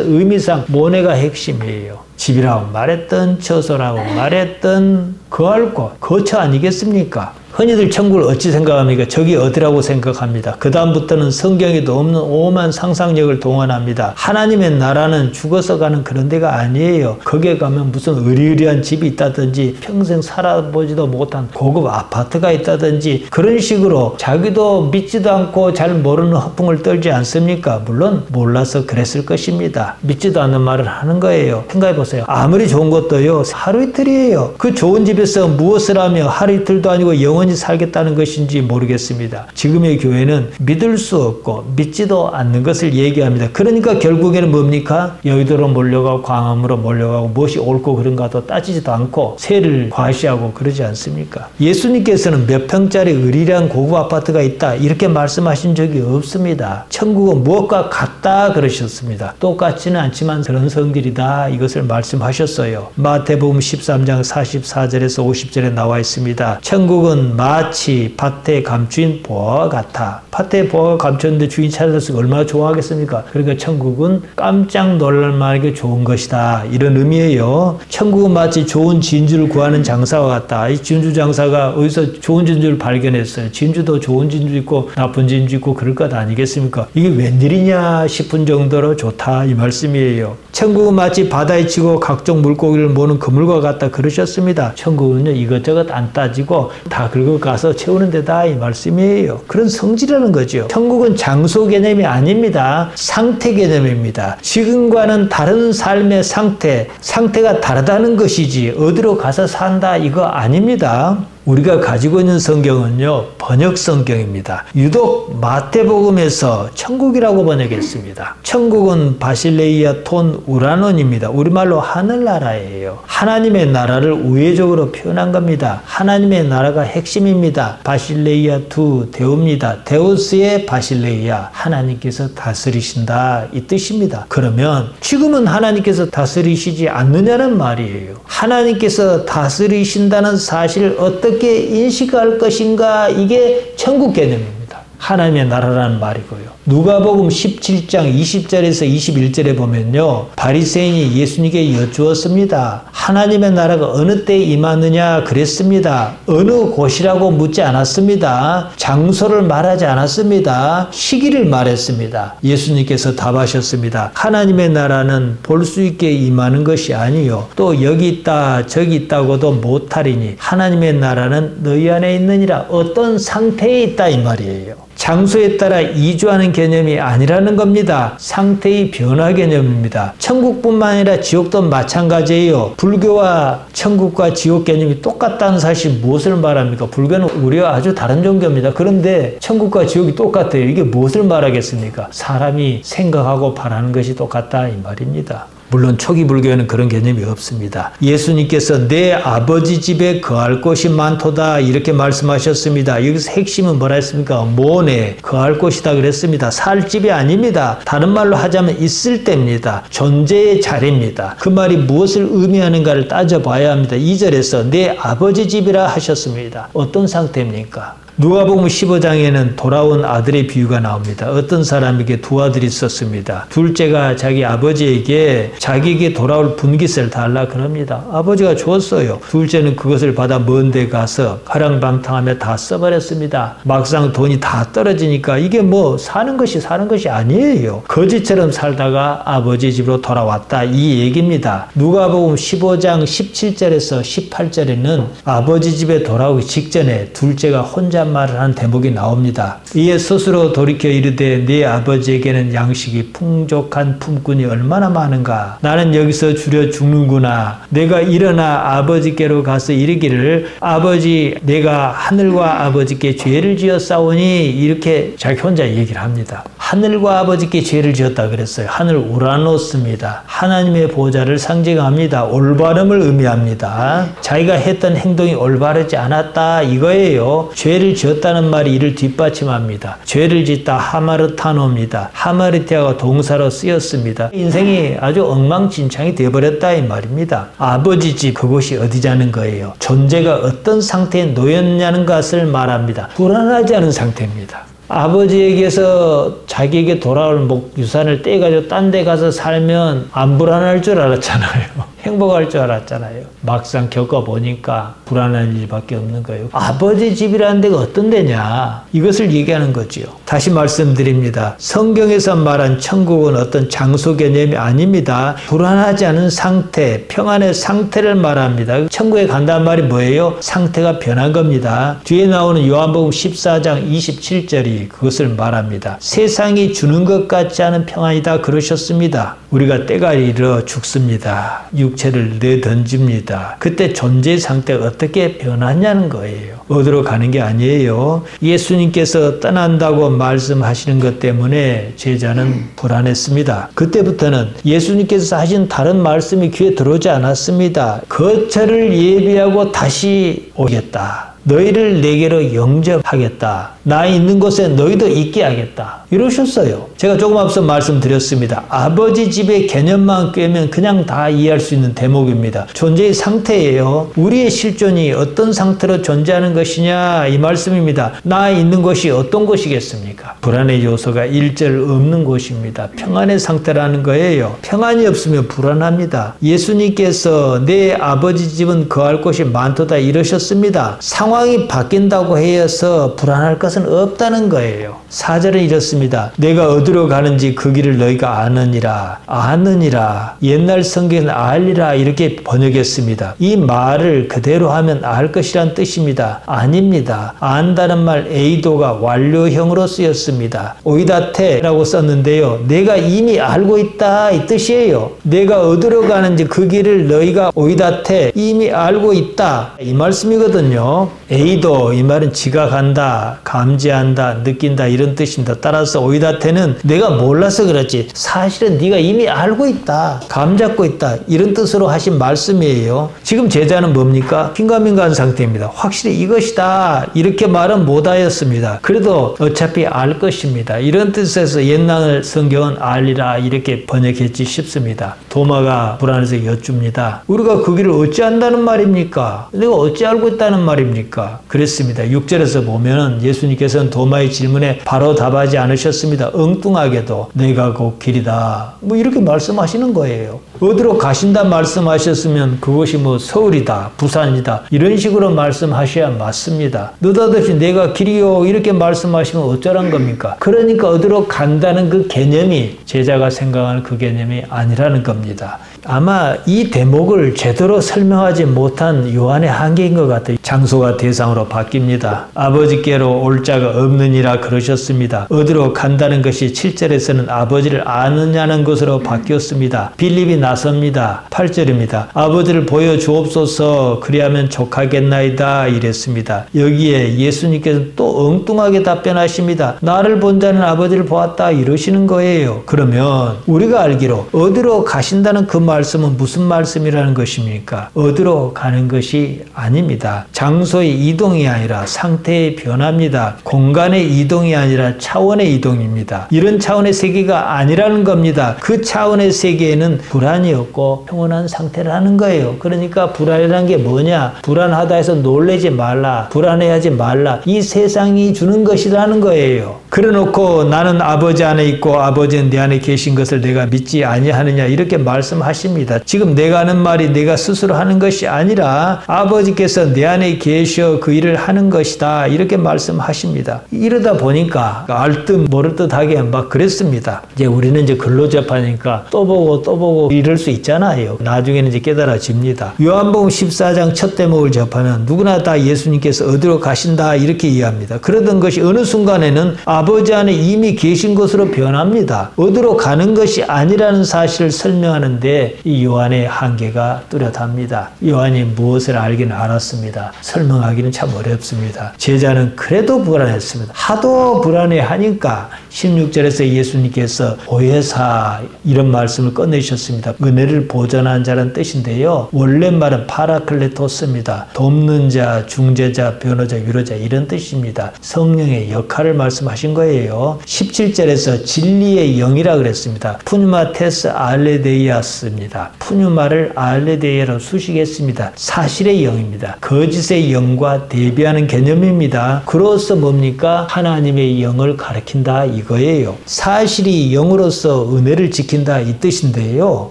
의미상 모네가 핵심이에요. 집이라고 말했던 처소라고 말했던 거할 곳, 거처 아니겠습니까? 흔히들 천국을 어찌 생각합니까? 저기 어디라고 생각합니다. 그 다음부터는 성경에도 없는 오만 상상력을 동원합니다. 하나님의 나라는 죽어서 가는 그런 데가 아니에요. 거기에 가면 무슨 으리으리한 집이 있다든지 평생 살아보지도 못한 고급 아파트가 있다든지 그런 식으로 자기도 믿지도 않고 잘 모르는 허풍을 떨지 않습니까? 물론 몰라서 그랬을 것입니다. 믿지도 않는 말을 하는 거예요. 생각해보세요. 아무리 좋은 것도요. 하루 이틀이에요. 그 좋은 집에서 무엇을 하며 하루 이틀도 아니고 영원히 살겠다는 것인지 모르겠습니다. 지금의 교회는 믿을 수 없고 믿지도 않는 것을 얘기합니다. 그러니까 결국에는 뭡니까? 여의도로 몰려가고 광화문으로 몰려가고 무엇이 옳고 그른가도 따지지도 않고 세를 과시하고 그러지 않습니까? 예수님께서는 몇 평짜리 으리란 고급 아파트가 있다 이렇게 말씀하신 적이 없습니다. 천국은 무엇과 같다 그러셨습니다. 똑같지는 않지만 그런 성질이다 이것을 말씀하셨어요. 마태복음 13장 44절에서 50절에 나와 있습니다. 천국은 마치 밭에 감추인 보화와 같아. 밭에 보화가 감췄는데 주인 찾았으니까 얼마나 좋아하겠습니까? 그러니까 천국은 깜짝 놀랄만하게 좋은 것이다. 이런 의미예요. 천국은 마치 좋은 진주를 구하는 장사와 같다. 이 진주 장사가 어디서 좋은 진주를 발견했어요. 진주도 좋은 진주 있고 나쁜 진주 있고 그럴 것 아니겠습니까? 이게 웬일이냐 싶은 정도로 좋다 이 말씀이에요. 천국은 마치 바다에 치고 각종 물고기를 모는 그물과 같다 그러셨습니다. 천국은요 이것저것 안 따지고 다 긁어가서 채우는 데다 이 말씀이에요. 그런 성질이라는 거죠. 천국은 장소 개념이 아닙니다. 상태 개념입니다. 지금과는 다른 삶의 상태가 다르다는 것이지 어디로 가서 산다 이거 아닙니다. 우리가 가지고 있는 성경은요 번역 성경입니다. 유독 마태복음에서 천국이라고 번역했습니다. 천국은 바실레이아 톤 우라논입니다. 우리말로 하늘나라예요. 하나님의 나라를 우회적으로 표현한 겁니다. 하나님의 나라가 핵심입니다. 바실레이아 투 데오입니다. 데오스의 바실레이아 하나님께서 다스리신다 이 뜻입니다. 그러면 지금은 하나님께서 다스리시지 않느냐는 말이에요. 하나님께서 다스리신다는 사실을 어떻게 어떻게 인식할 것인가? 이게 천국 개념입니다. 하나님의 나라라는 말이고요. 누가복음 17장 20절에서 21절에 보면요. 바리새인이 예수님께 여쭈었습니다. 하나님의 나라가 어느 때에 임하느냐 그랬습니다. 어느 곳이라고 묻지 않았습니다. 장소를 말하지 않았습니다. 시기를 말했습니다. 예수님께서 답하셨습니다. 하나님의 나라는 볼 수 있게 임하는 것이 아니요. 또 여기 있다 저기 있다고도 못하리니 하나님의 나라는 너희 안에 있느니라. 어떤 상태에 있다 이 말이에요. 장소에 따라 이주하는 개념이 아니라는 겁니다. 상태의 변화 개념입니다. 천국뿐만 아니라 지옥도 마찬가지예요. 불교와 천국과 지옥 개념이 똑같다는 사실 무엇을 말합니까? 불교는 우리와 아주 다른 종교입니다. 그런데 천국과 지옥이 똑같아요. 이게 무엇을 말하겠습니까? 사람이 생각하고 바라는 것이 똑같다 이 말입니다. 물론 초기 불교에는 그런 개념이 없습니다. 예수님께서 내 아버지 집에 거할 곳이 많도다 이렇게 말씀하셨습니다. 여기서 핵심은 뭐라 했습니까? 모네 거할 곳이다 그랬습니다. 살 집이 아닙니다. 다른 말로 하자면 있을 때입니다. 존재의 자리입니다. 그 말이 무엇을 의미하는가를 따져봐야 합니다. 2절에서 내 아버지 집이라 하셨습니다. 어떤 상태입니까? 누가복음 15장에는 돌아온 아들의 비유가 나옵니다. 어떤 사람에게 두 아들이 있었습니다. 둘째가 자기 아버지에게 자기에게 돌아올 분깃을 달라 그럽니다. 아버지가 줬어요. 둘째는 그것을 받아 먼 데 가서 화랑방탕하며 다 써버렸습니다. 막상 돈이 다 떨어지니까 이게 뭐 사는 것이 아니에요. 거지처럼 살다가 아버지 집으로 돌아왔다 이 얘기입니다. 누가복음 15장 17절에서 18절에는 아버지 집에 돌아오기 직전에 둘째가 혼자 말을 한 대목이 나옵니다. 이에 스스로 돌이켜 이르되 네 아버지에게는 양식이 풍족한 품꾼이 얼마나 많은가. 나는 여기서 줄여 죽는구나. 내가 일어나 아버지께로 가서 이르기를 아버지 내가 하늘과 아버지께 죄를 지었사오니 이렇게 자기 혼자 얘기를 합니다. 하늘과 아버지께 죄를 지었다 그랬어요. 하늘 우라노스입니다. 하나님의 보좌를 상징합니다. 올바름을 의미합니다. 자기가 했던 행동이 올바르지 않았다 이거예요. 죄를 지었다는 말이 이를 뒷받침합니다. 죄를 짓다 하마르타노입니다. 하마르티아가 동사로 쓰였습니다. 인생이 아주 엉망진창이 되어버렸다 이 말입니다. 아버지 집 그곳이 어디냐는 거예요. 존재가 어떤 상태에 놓였냐는 것을 말합니다. 불안하지 않은 상태입니다. 아버지에게서 자기에게 돌아올 유산을 떼가지고 딴 데 가서 살면 안 불안할 줄 알았잖아요. 행복할 줄 알았잖아요. 막상 겪어보니까 불안할 일밖에 없는 거예요. 아버지 집이라는 데가 어떤 데냐? 이것을 얘기하는 거지요. 다시 말씀드립니다. 성경에서 말한 천국은 어떤 장소 개념이 아닙니다. 불안하지 않은 상태, 평안의 상태를 말합니다. 천국에 간다는 말이 뭐예요? 상태가 변한 겁니다. 뒤에 나오는 요한복음 14장 27절이 그것을 말합니다. 세상이 주는 것 같지 않은 평안이다 그러셨습니다. 우리가 때가 이르러 죽습니다. 육체를 내던집니다. 그때 존재의 상태가 어떻게 변하냐는 거예요. 어디로 가는 게 아니에요. 예수님께서 떠난다고 말씀하시는 것 때문에 제자는 불안했습니다. 그때부터는 예수님께서 하신 다른 말씀이 귀에 들어오지 않았습니다. 거처를 예비하고 다시 오겠다. 너희를 내게로 영접하겠다. 나 있는 곳에 너희도 있게 하겠다. 이러셨어요. 제가 조금 앞서 말씀드렸습니다. 아버지 집의 개념만 꿰면 그냥 다 이해할 수 있는 대목입니다. 존재의 상태예요. 우리의 실존이 어떤 상태로 존재하는 것이냐 이 말씀입니다. 나 있는 곳이 어떤 곳이겠습니까? 불안의 요소가 일절 없는 곳입니다. 평안의 상태라는 거예요. 평안이 없으면 불안합니다. 예수님께서 내 아버지 집은 거할 곳이 많도다 이러셨습니다. 상황이 바뀐다고 해서 불안할 것은 없다는 거예요. 4절은 이렇습니다. 내가 어디로 가는지 그 길을 너희가 아느니라. 옛날 성경은 알리라 이렇게 번역했습니다. 이 말을 그대로 하면 알 것이란 뜻입니다. 아닙니다. 안다는 말 에이도가 완료형으로 쓰였습니다. 오이다테라고 썼는데요. 내가 이미 알고 있다 이 뜻이에요. 내가 어디로 가는지 그 길을 너희가 오이다테 이미 알고 있다 이 말씀이거든요. 에이도 이 말은 지각한다, 감지한다, 느낀다 이런 뜻입니다. 따라서 오이다테는 내가 몰라서 그렇지 사실은 네가 이미 알고 있다, 감잡고 있다 이런 뜻으로 하신 말씀이에요. 지금 제자는 뭡니까? 긴가민가한 상태입니다. 확실히 이것이다 이렇게 말은 못하였습니다. 그래도 어차피 알 것입니다. 이런 뜻에서 옛날 성경은 알리라 이렇게 번역했지 싶습니다. 도마가 불안해서 여쭙니다. 우리가 그 길을 어찌 안다는 말입니까? 내가 어찌 알고 있다는 말입니까? 않습니까? 그랬습니다. 6절에서 보면 예수님께서는 도마의 질문에 바로 답하지 않으셨습니다. 엉뚱하게도 내가 곧 길이다. 뭐 이렇게 말씀하시는 거예요. 어디로 가신다 말씀하셨으면 그것이 뭐 서울이다, 부산이다 이런 식으로 말씀하셔야 맞습니다. 느닷없이 내가 길이요 이렇게 말씀하시면 어쩌란 겁니까? 그러니까 어디로 간다는 그 개념이 제자가 생각하는 그 개념이 아니라는 겁니다. 아마 이 대목을 제대로 설명하지 못한 요한의 한계인 것 같아요. 장소가 대상으로 바뀝니다. 아버지께로 올 자가 없느니라 그러셨습니다. 어디로 간다는 것이 7절에서는 아버지를 아느냐는 것으로 바뀌었습니다. 빌립이 나섭니다. 8절입니다. 아버지를 보여주옵소서 그리하면 족하겠나이다 이랬습니다. 여기에 예수님께서 또 엉뚱하게 답변하십니다. 나를 본 자는 아버지를 보았다 이러시는 거예요. 그러면 우리가 알기로 어디로 가신다는 그 말씀은 무슨 말씀이라는 것입니까? 어디로 가는 것이 아닙니다. 장소의 이동이 아니라 상태의 변화입니다. 공간의 이동이 아니라 차원의 이동입니다. 이런 차원의 세계가 아니라는 겁니다. 그 차원의 세계에는 불안이 없고 평온한 상태라는 거예요. 그러니까 불안이라는 게 뭐냐? 불안하다 해서 놀라지 말라. 불안해하지 말라. 이 세상이 주는 것이라는 거예요. 그래놓고 나는 아버지 안에 있고 아버지는 내 안에 계신 것을 내가 믿지 아니하느냐 이렇게 말씀하십니다. 지금 내가 하는 말이 내가 스스로 하는 것이 아니라 아버지께서 내 안에 계셔 그 일을 하는 것이다 이렇게 말씀하십니다. 이러다 보니까 알듯 모르듯하게 막 그랬습니다. 이제 우리는 이제 글로 접하니까 또 보고 이럴 수 있잖아요. 나중에는 이제 깨달아집니다. 요한복음 14장 첫 대목을 접하면 누구나 다 예수님께서 어디로 가신다 이렇게 이해합니다. 그러던 것이 어느 순간에는 아버지 안에 이미 계신 것으로 변합니다. 어디로 가는 것이 아니라는 사실을 설명하는데 이 요한의 한계가 뚜렷합니다. 요한이 무엇을 알기는 알았습니다. 설명하기는 참 어렵습니다. 제자는 그래도 불안했습니다. 하도 불안해하니까 16절에서 예수님께서 보혜사 이런 말씀을 꺼내셨습니다. 은혜를 보전한 자라는 뜻인데요. 원래 말은 파라클레토스입니다. 돕는 자, 중재자, 변호자, 위로자 이런 뜻입니다. 성령의 역할을 말씀하신 거예요. 17절에서 진리의 영이라 그랬습니다. 푸뉴마테스 알레데이아스입니다. 푸뉴마를 알레데이아로 수식했습니다. 사실의 영입니다. 거짓의 영과 대비하는 개념입니다. 그로써 뭡니까? 하나님의 영을 가리킨다 이거예요. 사실이 영으로서 은혜를 지킨다 이 뜻인데요.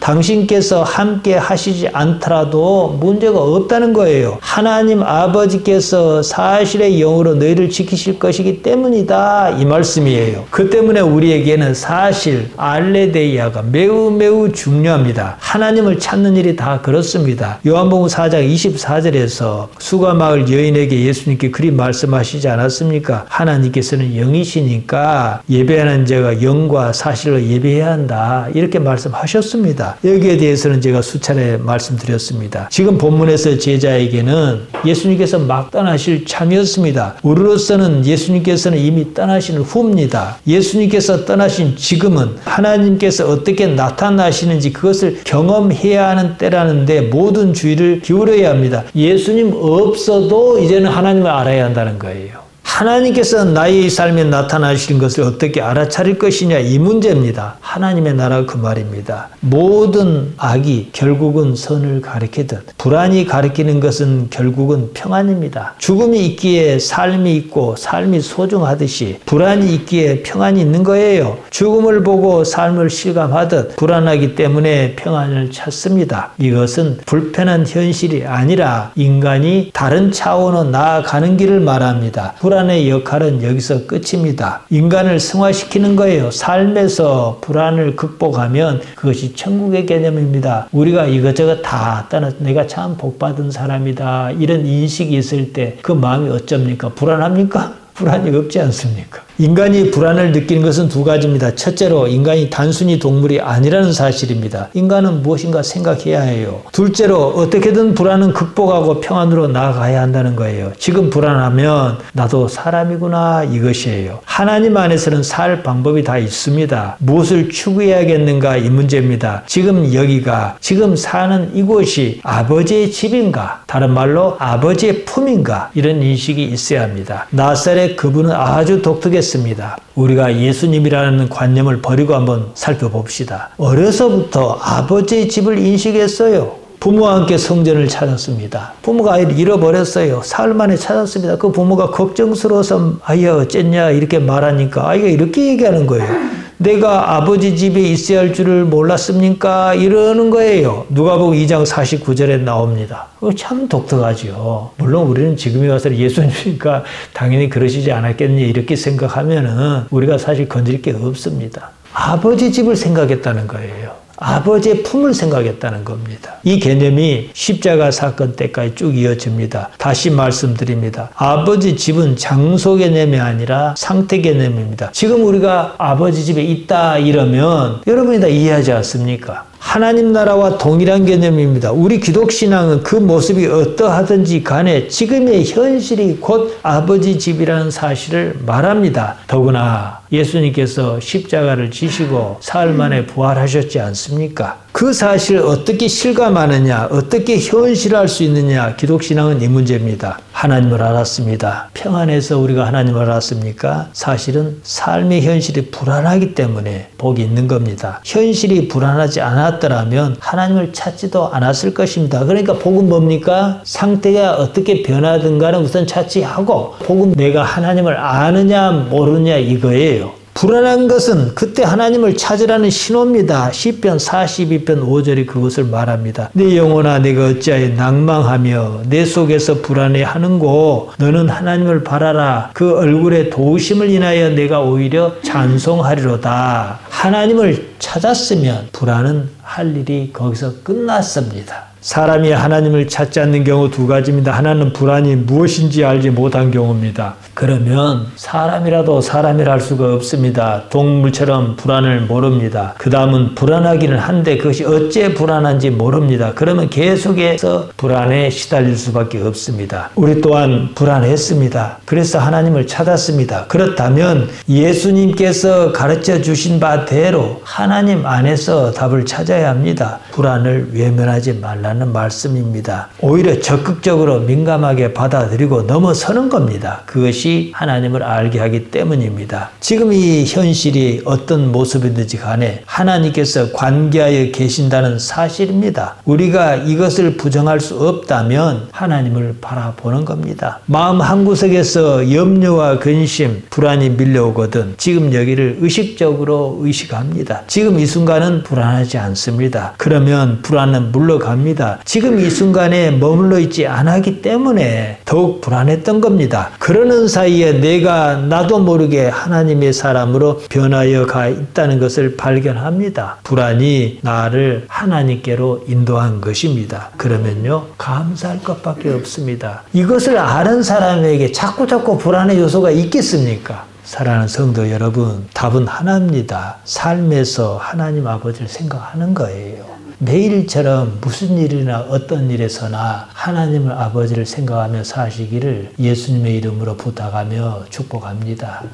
당신께서 함께 하시지 않더라도 문제가 없다는 거예요. 하나님 아버지께서 사실의 영으로 너희를 지키실 것이기 때문이다 이 말씀이에요. 그 때문에 우리에게는 사실 알레데이아가 매우 중요합니다. 하나님을 찾는 일이 다 그렇습니다. 요한복음 4장 24절에서 수가마을 여인에게 예수님께 그리 말씀하시지 않았습니까? 하나님께서는 영이시니까 예배하는 자가 영과 사실로 예배해야 한다 이렇게 말씀하셨습니다. 여기에 대해서는 제가 수차례 말씀드렸습니다. 지금 본문에서 제자에게는 예수님께서 막 떠나실 참이었습니다. 우리로서는 예수님께서는 이미 떠나신 후입니다. 예수님께서 떠나신 지금은 하나님께서 어떻게 나타나시는지 그것을 경험해야 하는 때라는데 모든 주의를 기울여야 합니다. 예수님 없어도 이제는 하나님을 알아야 한다는 거예요. 하나님께서 나의 삶에 나타나시는 것을 어떻게 알아차릴 것이냐 이 문제입니다. 하나님의 나라가 그 말입니다. 모든 악이 결국은 선을 가리키듯 불안이 가리키는 것은 결국은 평안입니다. 죽음이 있기에 삶이 있고 삶이 소중하듯이 불안이 있기에 평안이 있는 거예요. 죽음을 보고 삶을 실감하듯 불안하기 때문에 평안을 찾습니다. 이것은 불편한 현실이 아니라 인간이 다른 차원으로 나아가는 길을 말합니다. 불안의 역할은 여기서 끝입니다. 인간을 승화시키는 거예요. 삶에서 불안을 극복하면 그것이 천국의 개념입니다. 우리가 이것저것 다 떠나서 내가 참 복받은 사람이다 이런 인식이 있을 때 그 마음이 어쩝니까? 불안합니까? 불안이 없지 않습니까? 인간이 불안을 느끼는 것은 두 가지입니다. 첫째로 인간이 단순히 동물이 아니라는 사실입니다. 인간은 무엇인가 생각해야 해요. 둘째로 어떻게든 불안은 극복하고 평안으로 나아가야 한다는 거예요. 지금 불안하면 나도 사람이구나 이것이에요. 하나님 안에서는 살 방법이 다 있습니다. 무엇을 추구해야겠는가 이 문제입니다. 지금 여기가 지금 사는 이곳이 아버지의 집인가 다른 말로 아버지의 품인가 이런 인식이 있어야 합니다. 나사렛 그분은 아주 독특했습니다. 우리가 예수님이라는 관념을 버리고 한번 살펴봅시다. 어려서부터 아버지의 집을 인식했어요. 부모와 함께 성전을 찾았습니다. 부모가 아이를 잃어버렸어요. 사흘 만에 찾았습니다. 그 부모가 걱정스러워서 아이야 어쨌냐 이렇게 말하니까 아이가 이렇게 얘기하는 거예요. 내가 아버지 집에 있어야 할 줄을 몰랐습니까? 이러는 거예요. 누가복음 2장 49절에 나옵니다. 참 독특하죠. 물론 우리는 지금에 와서 예수님이니까 당연히 그러시지 않았겠니 이렇게 생각하면은 우리가 사실 건질 게 없습니다. 아버지 집을 생각했다는 거예요. 아버지의 품을 생각했다는 겁니다. 이 개념이 십자가 사건 때까지 쭉 이어집니다. 다시 말씀드립니다. 아버지 집은 장소 개념이 아니라 상태 개념입니다. 지금 우리가 아버지 집에 있다 이러면 여러분이 다 이해하지 않습니까? 하나님 나라와 동일한 개념입니다. 우리 기독신앙은 그 모습이 어떠하든지 간에 지금의 현실이 곧 아버지 집이라는 사실을 말합니다. 더구나 예수님께서 십자가를 지시고 사흘 만에 부활하셨지 않습니까? 그 사실을 어떻게 실감하느냐, 어떻게 현실화할 수 있느냐, 기독신앙은 이 문제입니다. 하나님을 알았습니다. 평안해서 우리가 하나님을 알았습니까? 사실은 삶의 현실이 불안하기 때문에 복이 있는 겁니다. 현실이 불안하지 않았더라면 하나님을 찾지도 않았을 것입니다. 그러니까 복은 뭡니까? 상태가 어떻게 변하든가는 우선 차치하고 복은 내가 하나님을 아느냐 모르느냐 이거예요. 불안한 것은 그때 하나님을 찾으라는 신호입니다. 시편 42편 5절이 그것을 말합니다. 내 영혼아 내가 어찌하여 낭망하며 내 속에서 불안해하는고 너는 하나님을 바라라. 그 얼굴의 도우심을 인하여 내가 오히려 찬송하리로다. 하나님을 찾았으면 불안은 할 일이 거기서 끝났습니다. 사람이 하나님을 찾지 않는 경우 두 가지입니다. 하나는 불안이 무엇인지 알지 못한 경우입니다. 그러면 사람이라도 사람이라 할 수가 없습니다. 동물처럼 불안을 모릅니다. 그 다음은 불안하기는 한데 그것이 어째 불안한지 모릅니다. 그러면 계속해서 불안에 시달릴 수밖에 없습니다. 우리 또한 불안했습니다. 그래서 하나님을 찾았습니다. 그렇다면 예수님께서 가르쳐 주신 바대로 하나님 안에서 답을 찾아야 합니다. 불안을 외면하지 말라는 말씀입니다. 오히려 적극적으로 민감하게 받아들이고 넘어서는 겁니다. 그것이 하나님을 알게 하기 때문입니다. 지금 이 현실이 어떤 모습이든지 간에 하나님께서 관계하여 계신다는 사실입니다. 우리가 이것을 부정할 수 없다면 하나님을 바라보는 겁니다. 마음 한구석에서 염려와 근심, 불안이 밀려오거든 지금 여기를 의식적으로 의식합니다. 지금 이 순간은 불안하지 않습니다. 그러면 불안은 물러갑니다. 지금 이 순간에 머물러 있지 않았기 때문에 더욱 불안했던 겁니다. 그러는 사이에 내가 나도 모르게 하나님의 사람으로 변하여 가 있다는 것을 발견합니다. 불안이 나를 하나님께로 인도한 것입니다. 그러면요 감사할 것밖에 없습니다. 이것을 아는 사람에게 자꾸 불안의 요소가 있겠습니까? 사랑하는 성도 여러분, 답은 하나입니다. 삶에서 하나님 아버지를 생각하는 거예요. 매일처럼 무슨 일이나 어떤 일에서나 하나님을 아버지를 생각하며 사시기를 예수님의 이름으로 부탁하며 축복합니다.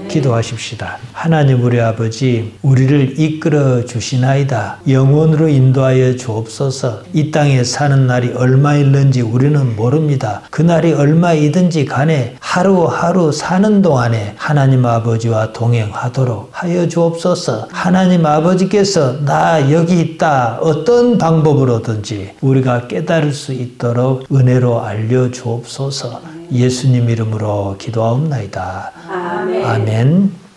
기도하십시다. 하나님 우리 아버지, 우리를 이끌어 주시나이다. 영원으로 인도하여 주옵소서. 이 땅에 사는 날이 얼마일는지 우리는 모릅니다. 그 날이 얼마이든지 간에 하루하루 사는 동안에 하나님 아버지와 동행하도록 하여 주옵소서. 하나님 아버지께서 나 여기 있다 어떤 방법으로든지 우리가 깨달을 수 있도록 은혜로 알려주옵소서. 예수님 이름으로 기도하옵나이다. 아멘.